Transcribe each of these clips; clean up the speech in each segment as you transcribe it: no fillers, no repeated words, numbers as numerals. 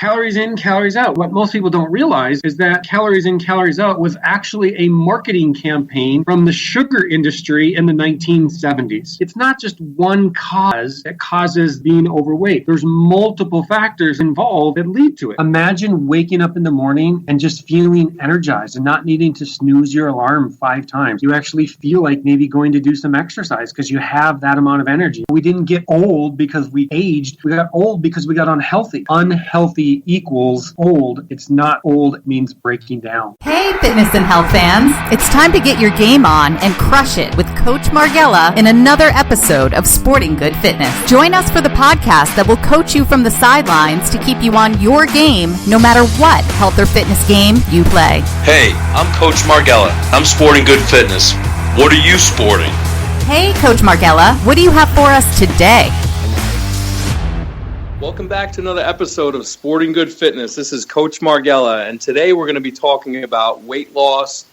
calories in, calories out. What most people don't realize is that calories in, calories out was actually a marketing campaign from the sugar industry in the 1970s. It's not just one cause that causes being overweight. There's multiple factors involved that lead to it. Imagine waking up in the morning and just feeling energized and not needing to snooze your alarm 5 times. You actually feel like maybe going to do some exercise because you have that amount of energy. We didn't get old because we aged. We got old because we got unhealthy. Unhealthy equals old. It's not old, it means breaking down. Hey, fitness and health fans. It's time to get your game on and crush it with Coach Marghella in another episode of Sporting Good Fitness. Join us for the podcast that will coach you from the sidelines to keep you on your game no matter what health or fitness game you play. Hey, I'm Coach Marghella. I'm Sporting Good Fitness. What are you sporting? Hey, Coach Marghella. What do you have for us today? Welcome back to another episode of Sporting Good Fitness. This is Coach Marghella, and today we're going to be talking about weight loss.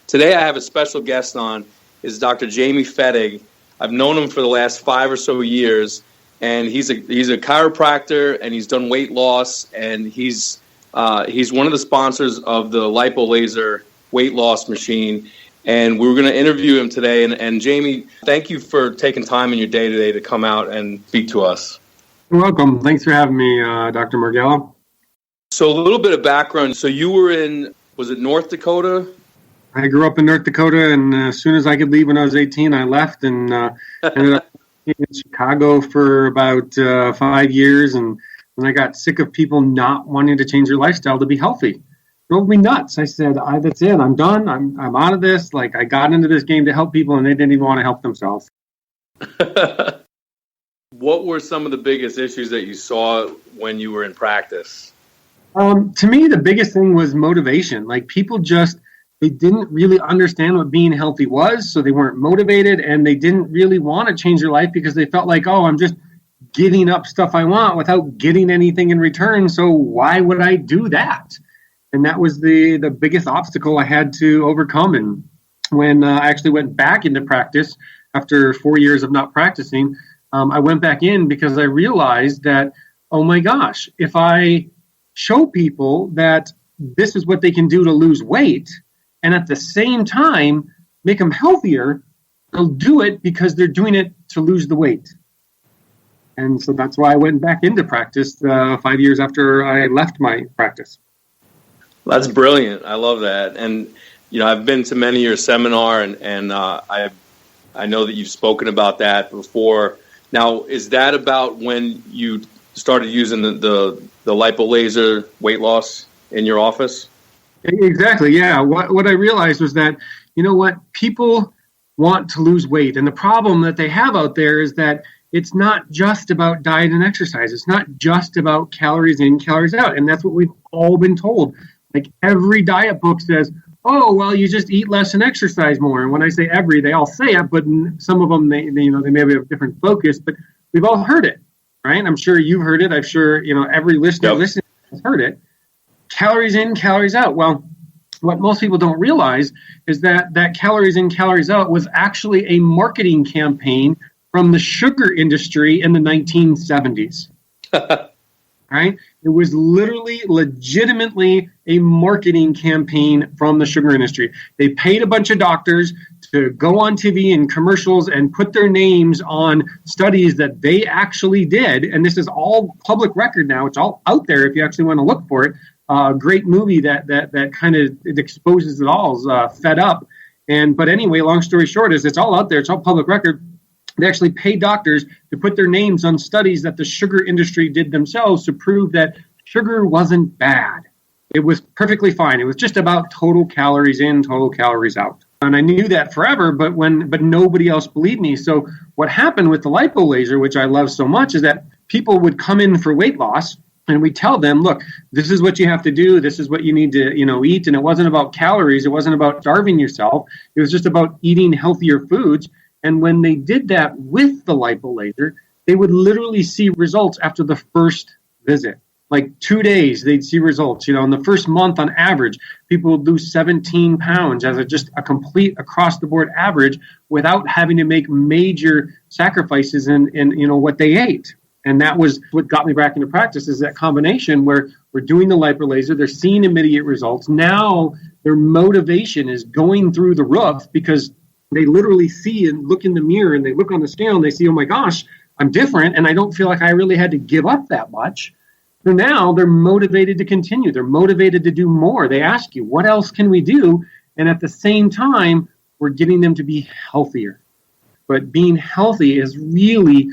Today I have a special guest on, is Dr. Jamie Fettig. I've known him for the last 5 or so years, and he's a chiropractor, and he's done weight loss, and he's one of the sponsors of the lipo laser weight loss machine. And we're going to interview him today. And Jamie, thank you for taking time in your day today to come out and speak to us. You're welcome. Thanks for having me, Dr. Marghella. So a little bit of background. So you were in, was it North Dakota? I grew up in North Dakota, and as soon as I could leave when I was 18, I left and ended up in Chicago for about 5 years. And when I got sick of people not wanting to change their lifestyle to be healthy, it drove me nuts. I said, that's it. I'm done. I'm out of this. Like, I got into this game to help people, and they didn't even want to help themselves. What were some of the biggest issues that you saw when you were in practice? To me, the biggest thing was motivation. Like, people they didn't really understand what being healthy was, so they weren't motivated, and they didn't really want to change their life because they felt like, oh, I'm just giving up stuff I want without getting anything in return, so why would I do that? And that was the biggest obstacle I had to overcome. And when I actually went back into practice after 4 years of not practicing, I went back in because I realized that, oh my gosh, if I show people that this is what they can do to lose weight and at the same time make them healthier, they'll do it because they're doing it to lose the weight. And so that's why I went back into practice 5 years after I left my practice. That's brilliant. I love that. And, you know, I've been to many of your seminar and I know that you've spoken about that before. Now, is that about when you started using the lipo laser weight loss in your office? Exactly, yeah. What I realized was that, you know what, people want to lose weight. And the problem that they have out there is that it's not just about diet and exercise. It's not just about calories in, calories out. And that's what we've all been told. Like, every diet book says, oh, well, you just eat less and exercise more. And when I say every, they all say it, but some of them, they maybe have a different focus, but we've all heard it, right? I'm sure you've heard it. I'm sure, every listener listening has heard it. Calories in, calories out. Well, what most people don't realize is that calories in, calories out was actually a marketing campaign from the sugar industry in the 1970s. Right? It was legitimately a marketing campaign from the sugar industry. They paid a bunch of doctors to go on TV and commercials and put their names on studies that they actually did. And this is all public record now. It's all out there if you actually want to look for it. Great movie that kind of it exposes it all. Is Fed Up. But anyway, long story short is it's all out there. It's all public record. They actually pay doctors to put their names on studies that the sugar industry did themselves to prove that sugar wasn't bad. It was perfectly fine. It was just about total calories in, total calories out. And I knew that forever, but nobody else believed me. So what happened with the lipo laser, which I love so much, is that people would come in for weight loss, and we tell them, look, this is what you have to do. This is what you need to, eat. And it wasn't about calories. It wasn't about starving yourself. It was just about eating healthier foods. And when they did that with the lipo laser, they would literally see results after the first visit. Like 2 days, they'd see results. In the first month on average, people would lose 17 pounds as just a complete across-the-board average without having to make major sacrifices in what they ate. And that was what got me back into practice, is that combination where we're doing the lipo laser, they're seeing immediate results. Now their motivation is going through the roof because they literally see and look in the mirror and they look on the scale and they see, oh my gosh, I'm different and I don't feel like I really had to give up that much. So now they're motivated to continue. They're motivated to do more. They ask you, what else can we do? And at the same time, we're getting them to be healthier. But being healthy is really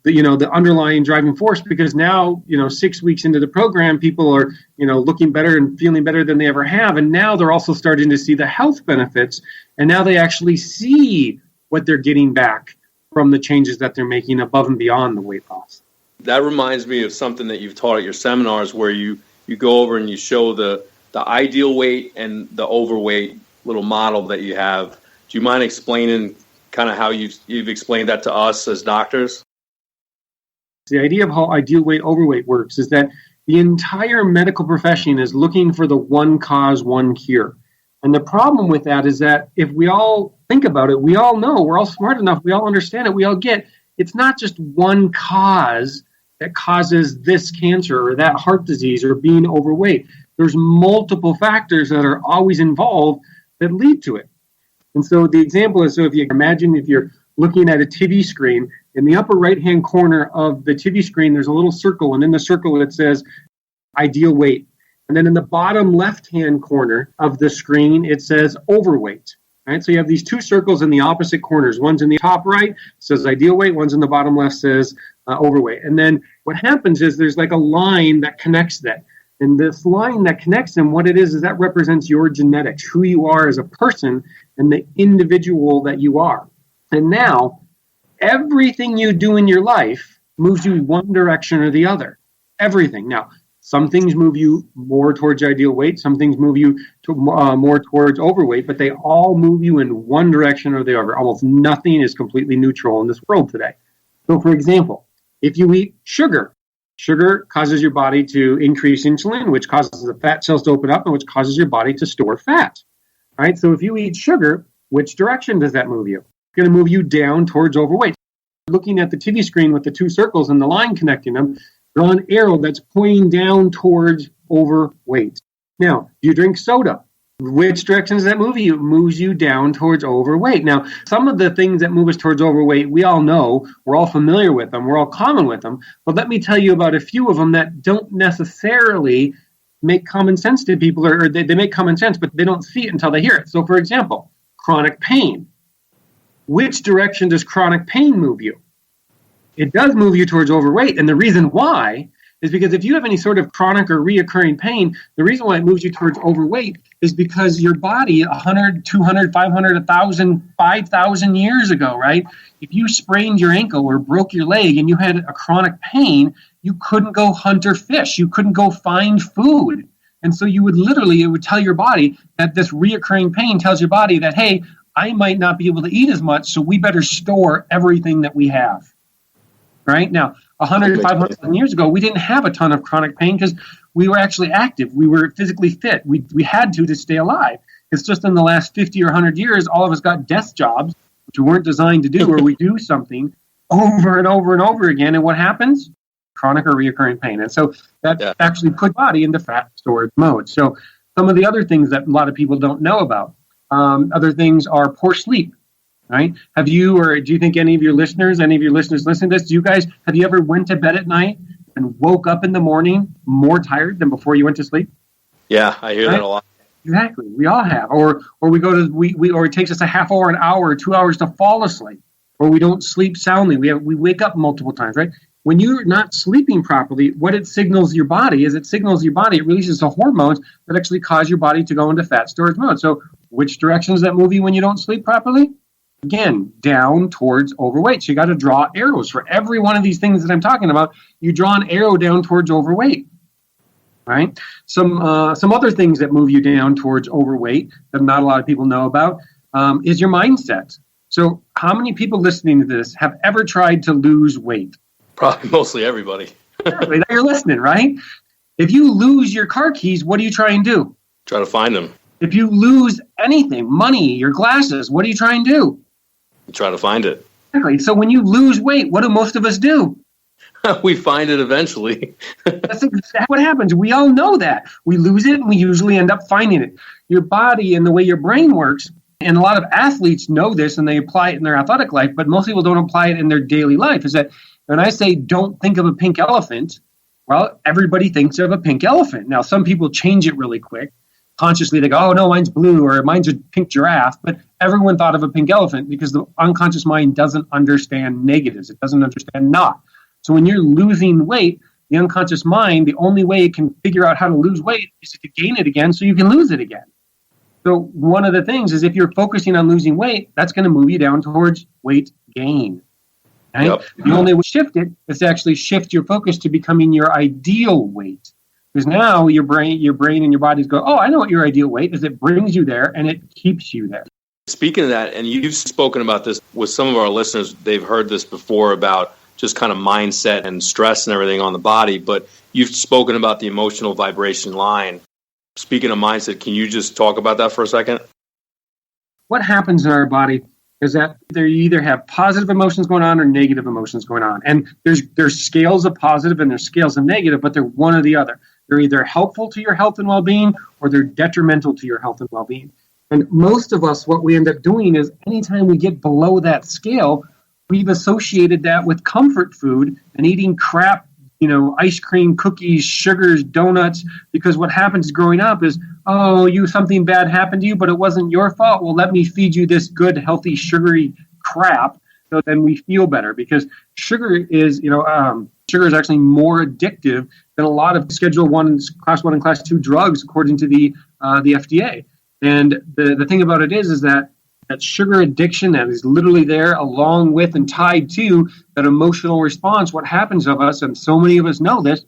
the underlying driving force, because now, 6 weeks into the program, people are, looking better and feeling better than they ever have. And now they're also starting to see the health benefits. And now they actually see what they're getting back from the changes that they're making above and beyond the weight loss. That reminds me of something that you've taught at your seminars, where you go over and you show the ideal weight and the overweight little model that you have. Do you mind explaining kind of how you've explained that to us as doctors? The idea of how ideal weight overweight works is that the entire medical profession is looking for the one cause, one cure. And the problem with that is that if we all think about it, we all know, we're all smart enough, we all understand it, we all get, it's not just one cause that causes this cancer or that heart disease or being overweight. There's multiple factors that are always involved that lead to it. And so the example is, so if you imagine if you're looking at a TV screen, in the upper right-hand corner of the TV screen, there's a little circle, and in the circle it says ideal weight. And then in the bottom left-hand corner of the screen, it says overweight. Right? So you have these two circles in the opposite corners. One's in the top right, says ideal weight. One's in the bottom left, says overweight. And then what happens is there's like a line that connects that. And this line that connects them, what it is that represents your genetics, who you are as a person, and the individual that you are. And now, everything you do in your life moves you one direction or the other. Everything. Now, some things move you more towards ideal weight. Some things move you to, more towards overweight, but they all move you in one direction or the other. Almost nothing is completely neutral in this world today. So, for example, if you eat sugar causes your body to increase insulin, which causes the fat cells to open up and which causes your body to store fat. All right? So if you eat sugar, which direction does that move you? It's going to move you down towards overweight. Looking at the TV screen with the two circles and the line connecting them, draw an arrow that's pointing down towards overweight. Now, you drink soda. Which direction does that move you? It moves you down towards overweight. Now, some of the things that move us towards overweight, we all know, we're all familiar with them, we're all common with them, but let me tell you about a few of them that don't necessarily make common sense to people, or they make common sense, but they don't see it until they hear it. So, for example, chronic pain. Which direction does chronic pain move you? It does move you towards overweight, and the reason why is because if you have any sort of chronic or reoccurring pain, the reason why it moves you towards overweight is because your body 100, 200, 500, 1,000, 5,000 years ago, right? If you sprained your ankle or broke your leg and you had a chronic pain, you couldn't go hunt or fish. You couldn't go find food. And so it would tell your body that this reoccurring pain tells your body that, hey, I might not be able to eat as much, so we better store everything that we have. Right? Now, 100, 500 years ago, we didn't have a ton of chronic pain because we were actually active. We were physically fit. We had to stay alive. It's just in the last 50 or 100 years, all of us got desk jobs, which we weren't designed to do, where we do something over and over and over again. And what happens? Chronic or reoccurring pain. And so that actually put the body into fat storage mode. So some of the other things that a lot of people don't know about, other things are poor sleep. Right? Have you, or do you think any of your listeners listen to this? Have you ever went to bed at night and woke up in the morning more tired than before you went to sleep? Yeah, I hear that a lot. Exactly. We all have. Or it takes us a half hour, an hour, or 2 hours to fall asleep. Or we don't sleep soundly. We wake up multiple times, right? When you're not sleeping properly, what it signals your body, it releases the hormones that actually cause your body to go into fat storage mode. So which direction does that move you when you don't sleep properly? Again, down towards overweight. So you got to draw arrows for every one of these things that I'm talking about. You draw an arrow down towards overweight, right? Some other things that move you down towards overweight that not a lot of people know about is your mindset. So how many people listening to this have ever tried to lose weight? Probably mostly everybody. Exactly. You're listening, right? If you lose your car keys, what do you try and do? Try to find them. If you lose anything, money, your glasses, what do you try and do? Try to find it. Exactly. So when you lose weight, what do most of us do? We find it eventually. That's exactly what happens. We all know that. We lose it and we usually end up finding it. Your body and the way your brain works, and a lot of athletes know this and they apply it in their athletic life, but most people don't apply it in their daily life, is that when I say don't think of a pink elephant, well, everybody thinks of a pink elephant. Now, some people change it really quick. Consciously, they go, oh, no, mine's blue or mine's a pink giraffe. But everyone thought of a pink elephant because the unconscious mind doesn't understand negatives. It doesn't understand not. So when you're losing weight, the unconscious mind, the only way it can figure out how to lose weight is to gain it again so you can lose it again. So one of the things is if you're focusing on losing weight, that's going to move you down towards weight gain. Right? Yep. The only way to shift it is to actually shift your focus to becoming your ideal weight. Because now your brain and your bodies go, oh, I know what your ideal weight is. It brings you there and it keeps you there. Speaking of that, and you've spoken about this with some of our listeners, they've heard this before about just kind of mindset and stress and everything on the body, but you've spoken about the emotional vibration line. Speaking of mindset, can you just talk about that for a second? What happens in our body is that you either have positive emotions going on or negative emotions going on. And there's scales of positive and there's scales of negative, but they're one or the other. They're either helpful to your health and well-being or they're detrimental to your health and well-being. And most of us, what we end up doing is anytime we get below that scale, we've associated that with comfort food and eating crap, ice cream, cookies, sugars, donuts, because what happens growing up is, oh, something bad happened to you, but it wasn't your fault. Well, let me feed you this good, healthy, sugary crap so then we feel better, because sugar is actually more addictive than a lot of Schedule 1, Class 1, and Class 2 drugs, according to the FDA. And the thing about it is that sugar addiction that is literally there along with and tied to that emotional response, what happens of us, and so many of us know this,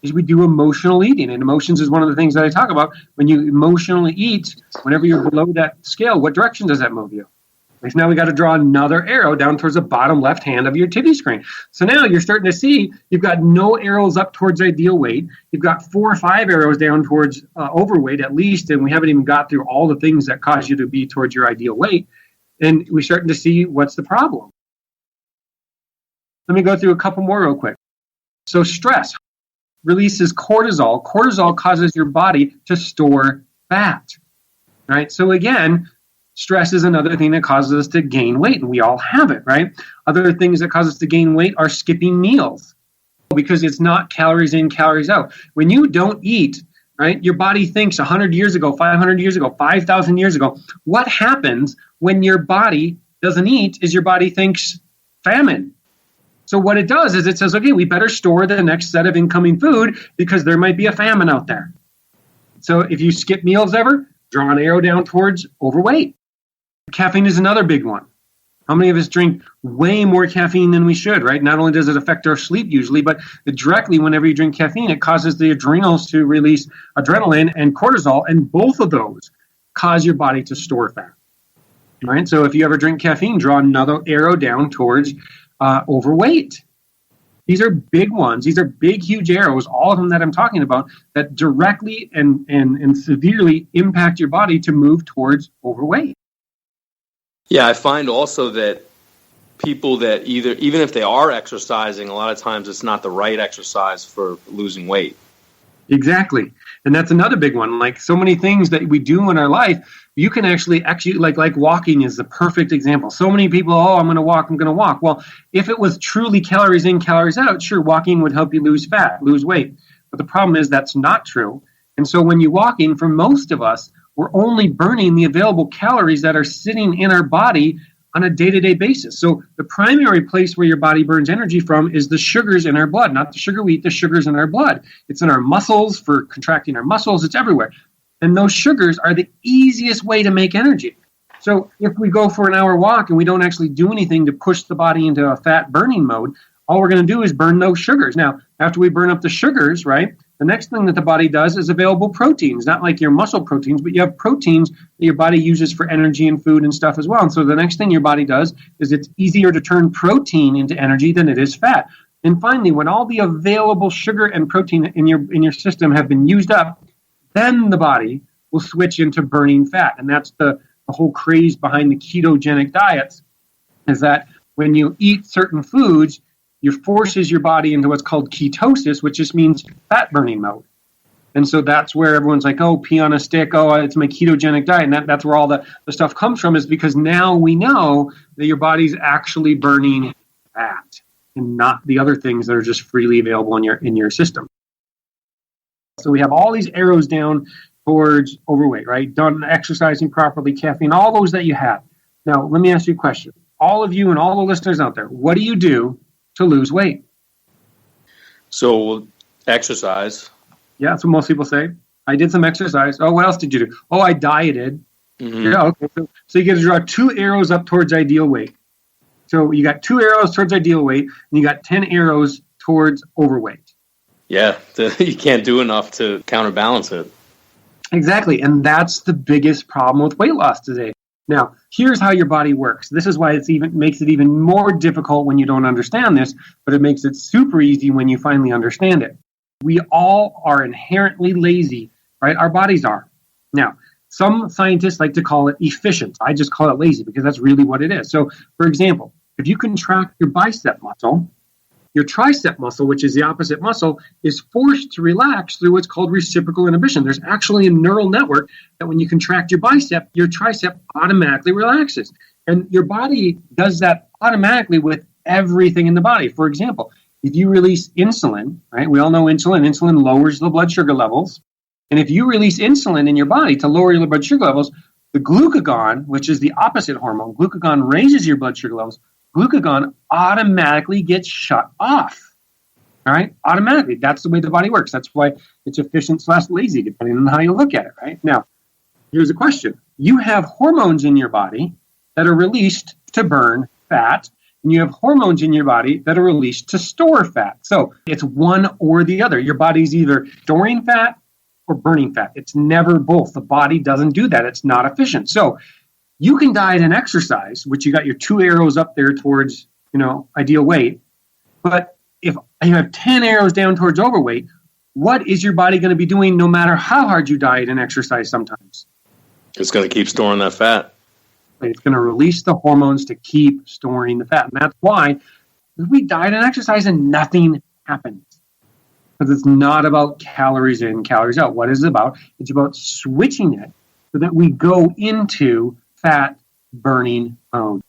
is we do emotional eating. And emotions is one of the things that I talk about. When you emotionally eat, whenever you're below that scale, what direction does that move you? Because now we got to draw another arrow down towards the bottom left hand of your TV screen. So now you're starting to see you've got no arrows up towards ideal weight. You've got 4 or 5 arrows down towards overweight at least, and we haven't even got through all the things that cause you to be towards your ideal weight. And we're starting to see what's the problem. Let me go through a couple more real quick. So stress releases cortisol. Cortisol causes your body to store fat. Right? So again, stress is another thing that causes us to gain weight, and we all have it, right? Other things that cause us to gain weight are skipping meals, because it's not calories in, calories out. When you don't eat, right, your body thinks 100 years ago, 500 years ago, 5,000 years ago. What happens when your body doesn't eat is your body thinks famine. So what it does is it says, okay, we better store the next set of incoming food because there might be a famine out there. So if you skip meals ever, draw an arrow down towards overweight. Caffeine is another big one. How many of us drink way more caffeine than we should, right? Not only does it affect our sleep usually, but directly whenever you drink caffeine, it causes the adrenals to release adrenaline and cortisol, and both of those cause your body to store fat. Right? So if you ever drink caffeine, draw another arrow down towards overweight. These are big ones. These are big, huge arrows, all of them that I'm talking about, that directly and severely impact your body to move towards overweight. Yeah, I find also that people that even if they are exercising, a lot of times it's not the right exercise for losing weight. Exactly. And that's another big one. Like so many things that we do in our life, you can actually like walking is the perfect example. So many people, I'm going to walk. Well, if it was truly calories in, calories out, sure, walking would help you lose fat, lose weight. But the problem is that's not true. And so when you're walking, for most of us, we're only burning the available calories that are sitting in our body on a day-to-day basis. So the primary place where your body burns energy from is the sugars in our blood, not the sugar we eat, the sugars in our blood. It's in our muscles for contracting our muscles. It's everywhere. And those sugars are the easiest way to make energy. So if we go for an hour walk and we don't actually do anything to push the body into a fat burning mode, all we're going to do is burn those sugars. Now, after we burn up the sugars, right, the next thing that the body does is available proteins, not like your muscle proteins, but you have proteins that your body uses for energy and food and stuff as well. And so the next thing your body does is it's easier to turn protein into energy than it is fat. And finally, when all the available sugar and protein in your system have been used up, then the body will switch into burning fat. And that's the whole craze behind the ketogenic diets, is that when you eat certain foods, forces your body into what's called ketosis, which just means fat burning mode. And so that's where everyone's like, oh, pee on a stick. Oh, it's my ketogenic diet. And that's where all the stuff comes from, is because now we know that your body's actually burning fat and not the other things that are just freely available in your system. So we have all these arrows down towards overweight, right? Done exercising properly, caffeine, all those that you have. Now, let me ask you a question. All of you and all the listeners out there, what do you do to lose weight? So exercise. Yeah, that's what most people say. I did some exercise. Oh, what else did you do? Oh, I dieted. Mm-hmm. Yeah, okay. So you get to draw 2 arrows up towards ideal weight. So you got 2 arrows towards ideal weight, and you got 10 arrows towards overweight. Yeah, you can't do enough to counterbalance it. Exactly, and that's the biggest problem with weight loss today. Now, here's how your body works. This is why makes it even more difficult when you don't understand this, but it makes it super easy when you finally understand it. We all are inherently lazy, right? Our bodies are. Now, some scientists like to call it efficient. I just call it lazy because that's really what it is. So, for example, if you contract your bicep muscle, your tricep muscle, which is the opposite muscle, is forced to relax through what's called reciprocal inhibition. There's actually a neural network that when you contract your bicep, your tricep automatically relaxes. And your body does that automatically with everything in the body. For example, if you release insulin, right? We all know insulin lowers the blood sugar levels. And if you release insulin in your body to lower your blood sugar levels, the glucagon, which is the opposite hormone, glucagon raises your blood sugar levels. Glucagon automatically gets shut off. All right? Automatically. That's the way the body works. That's why it's efficient / lazy, depending on how you look at it, right? Now, here's a question. You have hormones in your body that are released to burn fat, and you have hormones in your body that are released to store fat. So it's one or the other. Your body's either storing fat or burning fat. It's never both. The body doesn't do that. It's not efficient. So you can diet and exercise, which you got your 2 arrows up there towards, ideal weight. But if you have 10 arrows down towards overweight, what is your body going to be doing no matter how hard you diet and exercise sometimes? It's going to keep storing that fat. It's going to release the hormones to keep storing the fat. And that's why we diet and exercise and nothing happens. Because it's not about calories in, calories out. What is it about? It's about switching it so that we go into fat burning mode.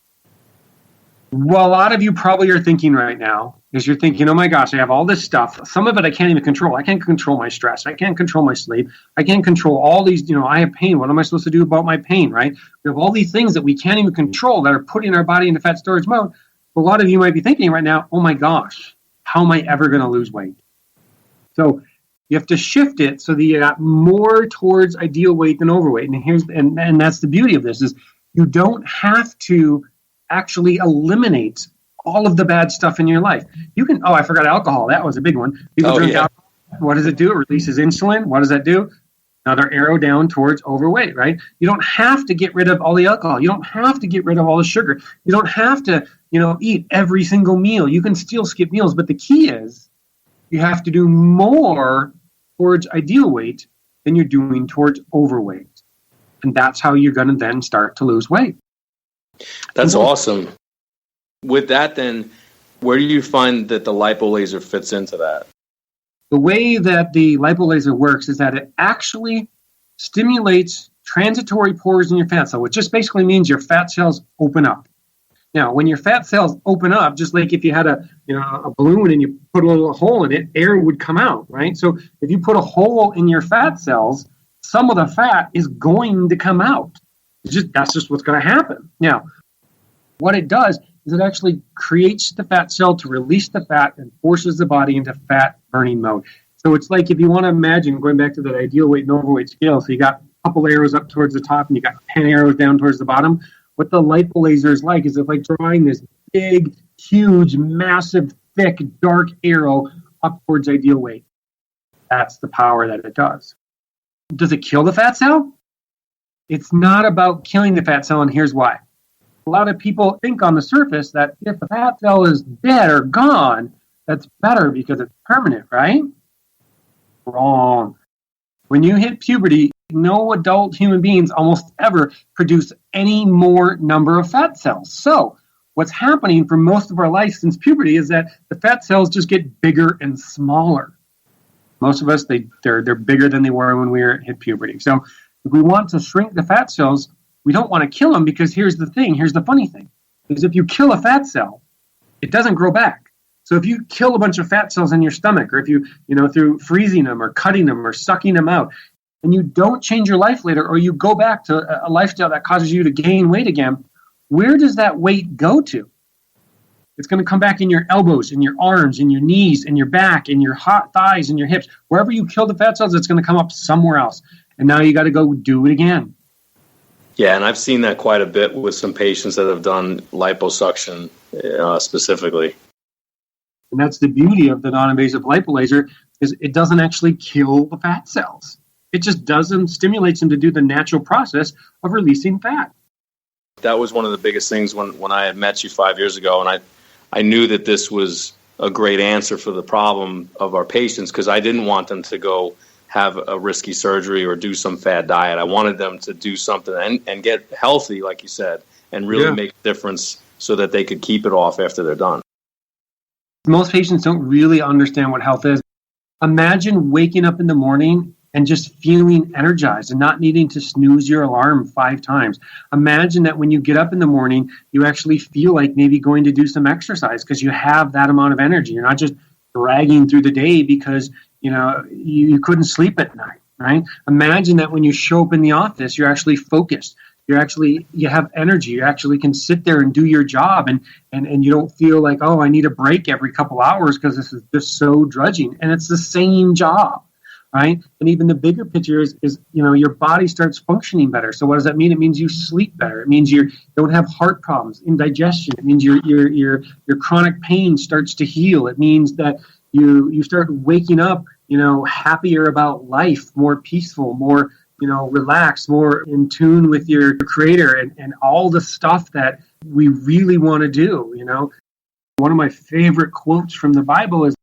What a lot of you probably are thinking right now is you're thinking, oh my gosh, I have all this stuff. Some of it I can't even control. I can't control my stress. I can't control my sleep. I can't control all these, I have pain. What am I supposed to do about my pain, right? We have all these things that we can't even control that are putting our body into fat storage mode. A lot of you might be thinking right now, oh my gosh, how am I ever going to lose weight? So you have to shift it so that you got more towards ideal weight than overweight. And that's the beauty of this is you don't have to actually eliminate all of the bad stuff in your life. You can, I forgot alcohol. That was a big one. People drink alcohol. What does it do? It releases insulin. What does that do? Another arrow down towards overweight, right? You don't have to get rid of all the alcohol. You don't have to get rid of all the sugar. You don't have to, eat every single meal. You can still skip meals. But the key is you have to do more towards ideal weight than you're doing towards overweight. And that's how you're going to then start to lose weight. That's awesome. With that, then, where do you find that the lipolaser fits into that? The way that the lipolaser works is that it actually stimulates transitory pores in your fat cell, which just basically means your fat cells open up. Now, when your fat cells open up, just like if you had a balloon and you put a little hole in it, air would come out, right? So if you put a hole in your fat cells, some of the fat is going to come out. That's just what's going to happen. Now, what it does is it actually creates the fat cell to release the fat and forces the body into fat burning mode. So it's like if you want to imagine going back to that ideal weight and overweight scale, so you got a couple arrows up towards the top and you got 10 arrows down towards the bottom. What the lipolaser is like is it's like drawing this big, huge, massive, thick, dark arrow up towards ideal weight. That's the power that it does. Does it kill the fat cell? It's not about killing the fat cell, and here's why. A lot of people think on the surface that if the fat cell is dead or gone, that's better because it's permanent, right? Wrong. When you hit puberty, no adult human beings almost ever produce any more number of fat cells. So what's happening for most of our life since puberty is that the fat cells just get bigger and smaller. Most of us, they're bigger than they were when we hit puberty. So if we want to shrink the fat cells, we don't want to kill them, because here's the funny thing, is if you kill a fat cell, it doesn't grow back. So if you kill a bunch of fat cells in your stomach, or if you through freezing them or cutting them or sucking them out, and you don't change your life later, or you go back to a lifestyle that causes you to gain weight again, where does that weight go to? It's going to come back in your elbows, in your arms, in your knees, in your back, in your hot thighs, in your hips. Wherever you kill the fat cells, it's going to come up somewhere else. And now you got to go do it again. Yeah, and I've seen that quite a bit with some patients that have done liposuction specifically. And that's the beauty of the non-invasive lipolaser, is it doesn't actually kill the fat cells. It just stimulates them to do the natural process of releasing fat. That was one of the biggest things when I had met you 5 years ago, and I knew that this was a great answer for the problem of our patients, because I didn't want them to go have a risky surgery or do some fad diet. I wanted them to do something and get healthy, like you said, and really make a difference so that they could keep it off after they're done. Most patients don't really understand what health is. Imagine waking up in the morning and just feeling energized and not needing to snooze your alarm 5 times. Imagine that when you get up in the morning, you actually feel like maybe going to do some exercise because you have that amount of energy. You're not just dragging through the day because you couldn't sleep at night, right? Imagine that when you show up in the office, you're actually focused. You have energy. You actually can sit there and do your job, and you don't feel like, oh, I need a break every couple hours because this is just so drudging. And it's the same job, right? And even the bigger picture is your body starts functioning better. So what does that mean? It means you sleep better. It means you don't have heart problems, indigestion. It means your chronic pain starts to heal. It means that you start waking up, happier about life, more peaceful, more relaxed, more in tune with your creator, and all the stuff that we really want to do. One of my favorite quotes from the Bible is,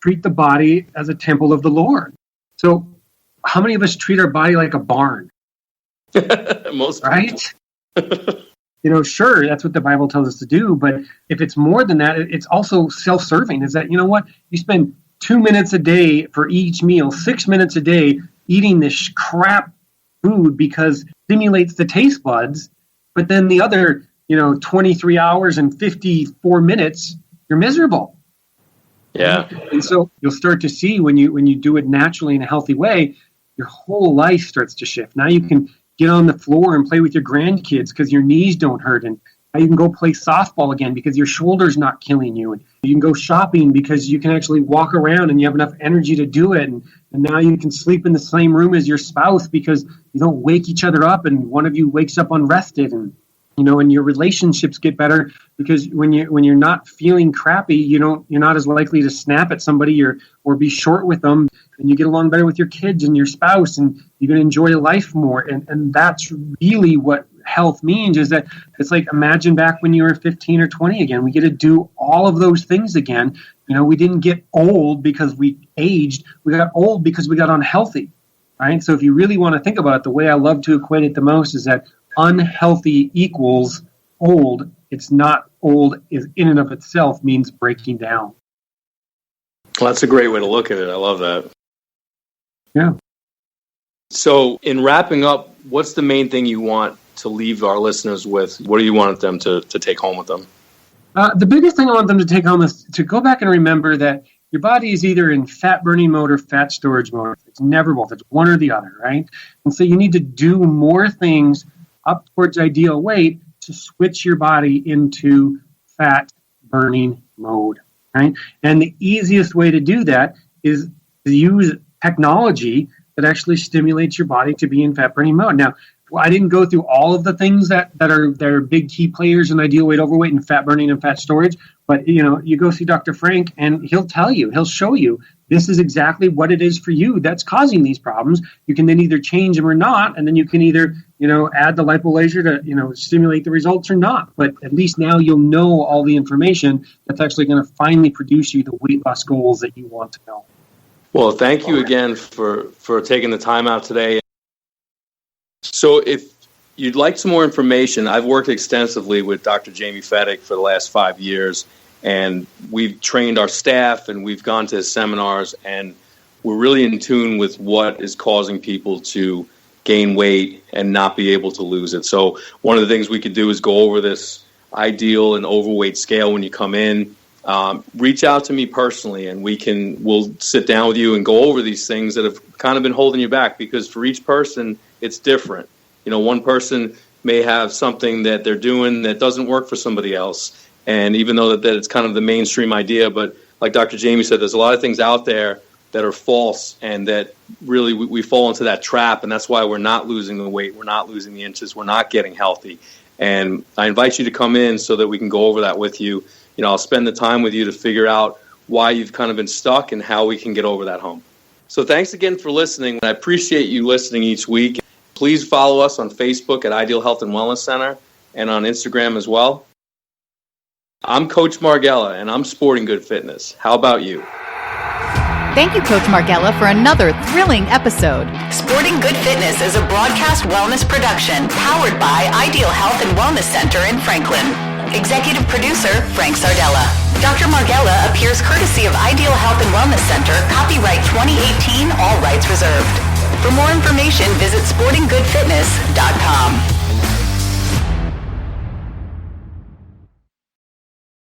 treat the body as a temple of the Lord. So how many of us treat our body like a barn? Most right? Sure, that's what the Bible tells us to do, but if it's more than that, it's also self-serving. Is that, you spend 2 minutes a day for each meal, 6 minutes a day eating this crap food because it stimulates the taste buds, but then the other, 23 hours and 54 minutes, you're miserable. Yeah. And so you'll start to see when you do it naturally in a healthy way, your whole life starts to shift. Now you can get on the floor and play with your grandkids because your knees don't hurt, and now you can go play softball again because your shoulder's not killing you, and you can go shopping because you can actually walk around and you have enough energy to do it, and now you can sleep in the same room as your spouse because you don't wake each other up and one of you wakes up unrested, and and your relationships get better because when you're not feeling crappy, you're not as likely to snap at somebody or be short with them, and you get along better with your kids and your spouse, and you can enjoy life more. And that's really what health means, is that it's like, imagine back when you were 15 or 20 again. We get to do all of those things again. We didn't get old because we aged. We got old because we got unhealthy, right? So if you really want to think about it, the way I love to equate it the most is that unhealthy equals old. It's not old in and of itself means breaking down. Well, that's a great way to look at it. I love that. Yeah. So in wrapping up, what's the main thing you want to leave our listeners with? What do you want them to take home with them? The biggest thing I want them to take home is to go back and remember that your body is either in fat burning mode or fat storage mode. It's never both. It's one or the other, right? And so you need to do more things up towards ideal weight to switch your body into fat burning mode, right? And the easiest way to do that is to use technology that actually stimulates your body to be in fat burning mode. Now, I didn't go through all of the things that are big key players in ideal weight, overweight, and fat burning and fat storage, but you go see Dr. Frank and he'll show you this is exactly what it is for you that's causing these problems. You can then either change them or not, and then you can either add the lipolaser to stimulate the results or not. But at least now you'll know all the information that's actually going to finally produce you the weight loss goals that you want to know. Well, thank you again for taking the time out today. So if you'd like some more information, I've worked extensively with Dr. Jamie Fettig for the last 5 years, and we've trained our staff and we've gone to his seminars, and we're really in tune with what is causing people to gain weight and not be able to lose it. So one of the things we could do is go over this ideal and overweight scale when you come in. Reach out to me personally, and we'll sit down with you and go over these things that have kind of been holding you back, because for each person, it's different. One person may have something that they're doing that doesn't work for somebody else. And even though that it's kind of the mainstream idea, but like Dr. Jamie said, there's a lot of things out there that are false, and that really we fall into that trap. And that's why we're not losing the weight. We're not losing the inches. We're not getting healthy. And I invite you to come in so that we can go over that with you. I'll spend the time with you to figure out why you've kind of been stuck and how we can get over that hump. So thanks again for listening. I appreciate you listening each week. Please follow us on Facebook at Ideal Health and Wellness Center, and on Instagram as well. I'm Coach Marghella, and I'm Sporting Good Fitness. How about you? Thank you, Coach Marghella, for another thrilling episode. Sporting Good Fitness is a broadcast wellness production powered by Ideal Health and Wellness Center in Franklin. Executive producer, Frank Sardella. Dr. Marghella appears courtesy of Ideal Health and Wellness Center, copyright 2018, all rights reserved. For more information, visit sportinggoodfitness.com.